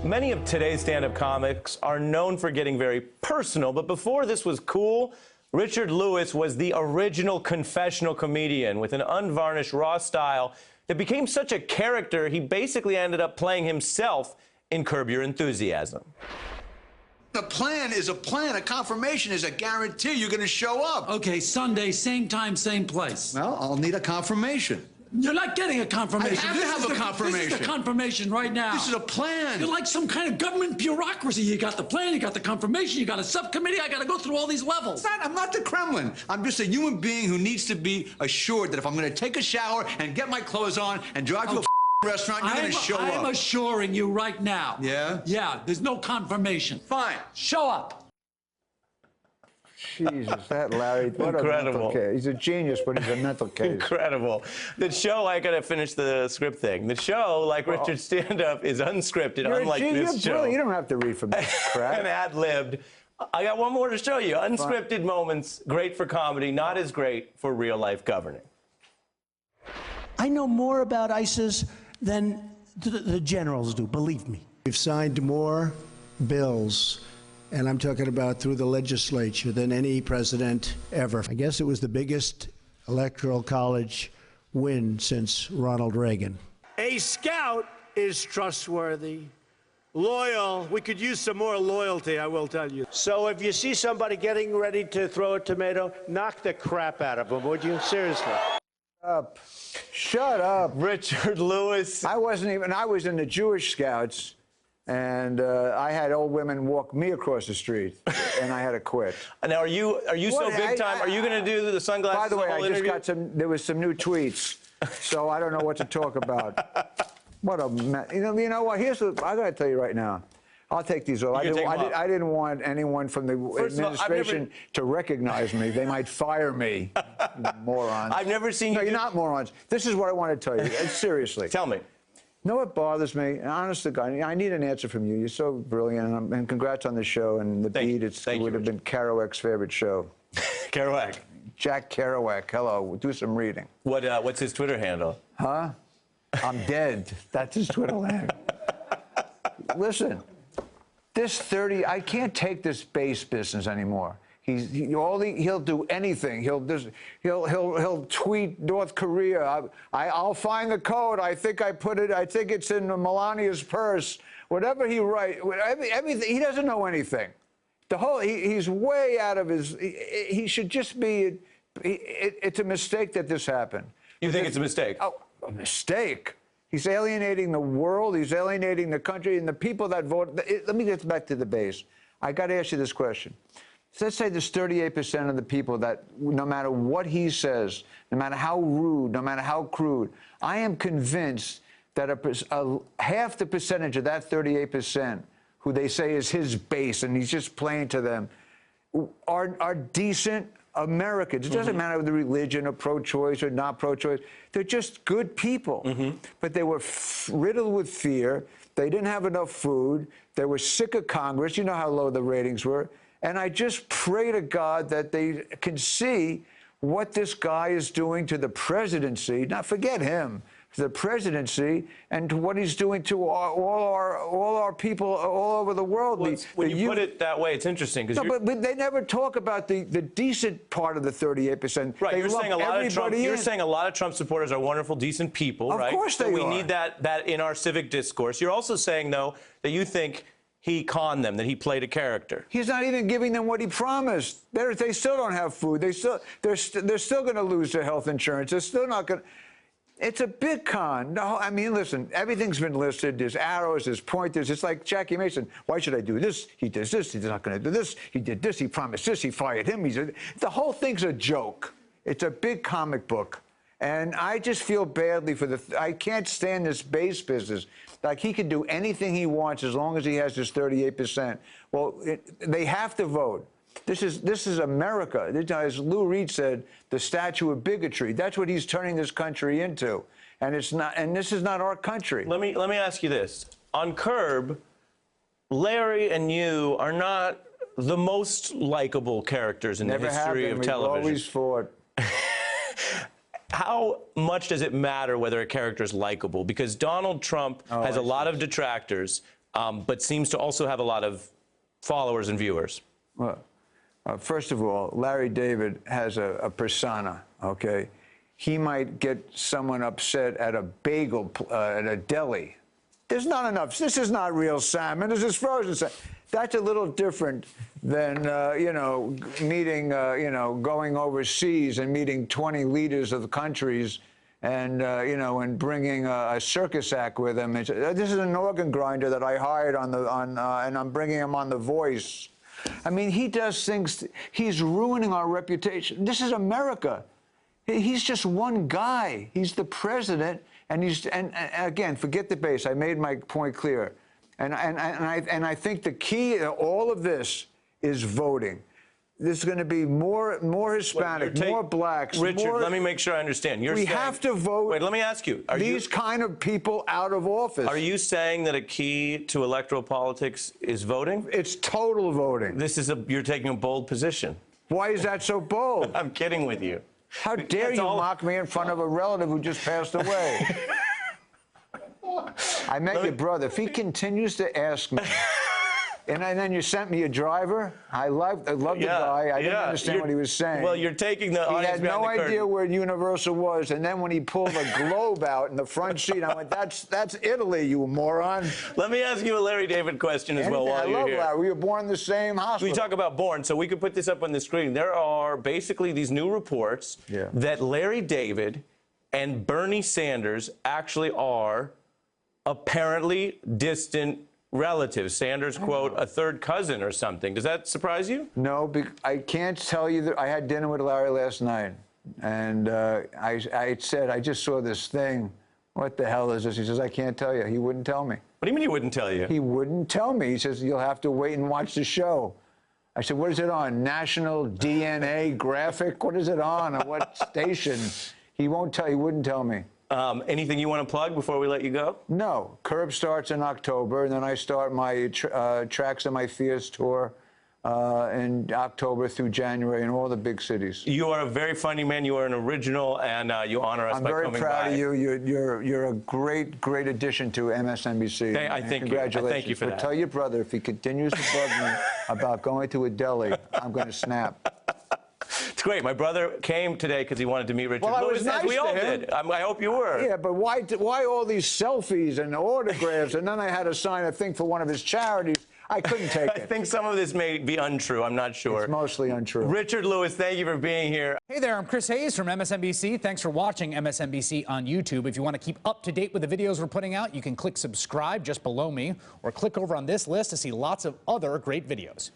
Many of today's stand-up comics are known for getting very personal, but before this was cool, Richard Lewis was the original confessional comedian with an unvarnished, raw style that became such a character, he basically ended up playing himself in Curb Your Enthusiasm. A plan is a plan. A confirmation is a guarantee you're going to show up. Okay, Sunday, same time, same place. Well, I'll need a confirmation. You're not getting a confirmation. I have to have a confirmation. This is the confirmation right now. This is a plan. You're like some kind of government bureaucracy. You got the plan, you got the confirmation, you got a subcommittee. I got to go through all these levels. I'm not the Kremlin. I'm just a human being who needs to be assured that if I'm going to take a shower and get my clothes on and drive to a restaurant, you're going to show up. I'm assuring you right now. Yeah? Yeah, there's no confirmation. Fine. Show up. Jesus, that Larry, what Incredible. a mental case. He's a genius, but he's a mental case. Incredible. The show, I gotta finish the script thing. The show, like Richard's stand-up, is unscripted, unlike this show. Brilliant. You don't have to read from that crap. And ad-libbed. I got one more to show you. Unscripted moments, great for comedy, not as great for real-life governing. I know more about ISIS than the generals do, believe me. We've signed more bills, and I'm talking about through the legislature, than any president ever. I guess it was the biggest electoral college win since Ronald Reagan. A scout is trustworthy, loyal. We could use some more loyalty, I will tell you. So if you see somebody getting ready to throw a tomato, knock the crap out of them, would you? Seriously. Shut up. Richard Lewis. I was in the Jewish Scouts, and I had old women walk me across the street, and I had to quit. Now, are you so big time? Are you going to do the sunglasses? By the way, I just interview? got there was some new tweets, so I don't know what to talk about. What a you know what? Here's what I got to tell you right now. I'll take these off. I didn't want anyone from the administration to recognize me. They might fire me. Morons. I've never seen you. No, you're not morons. This is what I want to tell you. Seriously. Tell me. You know what bothers me? Honest to God, I need an answer from you. You're so brilliant, and congrats on the show and the beat. It would have been Kerouac's favorite show. Kerouac. Jack Kerouac. Hello. Do some reading. What's his Twitter handle? Huh? I'm dead. That's his Twitter handle. Listen, I can't take this base business anymore. He'll do anything. He'll tweet North Korea. I'll find the code. I think it's in Melania's purse. Whatever he writes, everything. He doesn't know anything. He's way out of his. He should just be. It's a mistake that this happened. You think it's a mistake? Oh, a mistake. He's alienating the world. He's alienating the country and the people that vote. Let me get back to the base. I got to ask you this question. So let's say there's 38% of the people that, no matter what he says, no matter how rude, no matter how crude, I am convinced that half the percentage of that 38%, who they say is his base, and he's just playing to them, are decent Americans. It doesn't matter the religion or pro-choice or not pro-choice. They're just good people. But they were riddled with fear. They didn't have enough food. They were sick of Congress. You know how low the ratings were. And I just pray to God that they can see what this guy is doing to the presidency. Not forget him. The presidency and to what he's doing to all our people all over the world. Well, when you put it that way, it's interesting because but they never talk about the decent part of the 38%. Right, you're saying a lot of Trump supporters are wonderful, decent people, right? Of course they are. We need that in our civic discourse. You're also saying, though, that you think he conned them, that he played a character. He's not even giving them what he promised. They still don't have food. They're still going to lose their health insurance. They're still not going to. It's a big con. No, I mean, listen, everything's been listed. There's arrows, there's pointers. It's like Jackie Mason. Why should I do this? He does this. He's not going to do this. He did this. He promised this. He fired him. The whole thing's a joke. It's a big comic book. And I just feel badly for I can't stand this base business. Like, he can do anything he wants as long as he has his 38%. Well, they have to vote. This is America. As Lou Reed said, the statue of bigotry. That's what he's turning this country into, and it's not. And this is not our country. Let me ask you this: on Curb, Larry and you are not the most likable characters in the history of television. We've always fought. How much does it matter whether a character is likable? Because Donald Trump has a lot of detractors. but seems to also have a lot of followers and viewers. Well, first of all, Larry David has a persona, okay? He might get someone upset at a bagel, at a deli. There's not enough. This is not real salmon. This is frozen salmon. That's a little different than, you know, meeting, you know, going overseas and meeting 20 leaders of the countries and, you know, and bringing a circus act with him. This is an organ grinder that I hired and I'm bringing him on The Voice. I mean, he does things, he's ruining our reputation. This is America. He's just one guy. He's the president, and again, forget the base. I made my point clear. And I think the key to all of this is voting. There's going to be more Hispanic, more blacks. Richard, let me make sure I understand. We have to vote. Wait, let me ask you. These kind of people out of office. Are you saying that a key to electoral politics is voting? It's total voting. You're taking a bold position. Why is that so bold? I'm kidding with you. How dare you mock me in front of a relative who just passed away? I met your brother. If he continues to ask me, and then you sent me a driver, I loved the guy. I didn't understand what he was saying. Well, you're taking the He audience had no behind the idea curtain. where Universal was, and then when he pulled a globe out in the front seat, I went, "That's Italy, you moron." Let me ask you a Larry David question as well while you're here. Larry. We were born in the same hospital. We talk about born, so we could put this up on the screen. There are basically these new reports that Larry David and Bernie Sanders actually are apparently distant relatives. Sanders, quote, a third cousin or something. Does that surprise you? No, I can't tell you that. I had dinner with Larry last night, and I said, I just saw this thing. What the hell is this? He says, I can't tell you. He wouldn't tell me. What do you mean he wouldn't tell you? He wouldn't tell me. He says, you'll have to wait and watch the show. I said, what is it on? National DNA Graphic? What is it on? On what station? He won't tell. He wouldn't tell me. Anything you want to plug before we let you go? No. Curb starts in October, and then I start my Tracks of My Fears tour in October through January in all the big cities. You are a very funny man. You are an original, and you honor us by coming by. I'm very proud of you. You're a great addition to MSNBC. I thank Congratulations. you. I thank you for that. Tell your brother if he continues to bug me about going to a deli, I'm going to snap. It's great. My brother came today because he wanted to meet Richard Well, Lewis, was nice as we all to him. did. I hope you were. Yeah, but why all these selfies and autographs? And then I had to sign a thing for one of his charities. I couldn't take it. I think some of this may be untrue. I'm not sure. It's mostly untrue. Richard Lewis, thank you for being here. Hey there, I'm Chris Hayes from MSNBC. Thanks for watching MSNBC on YouTube. If you want to keep up to date with the videos we're putting out, you can click subscribe just below me or click over on this list to see lots of other great videos.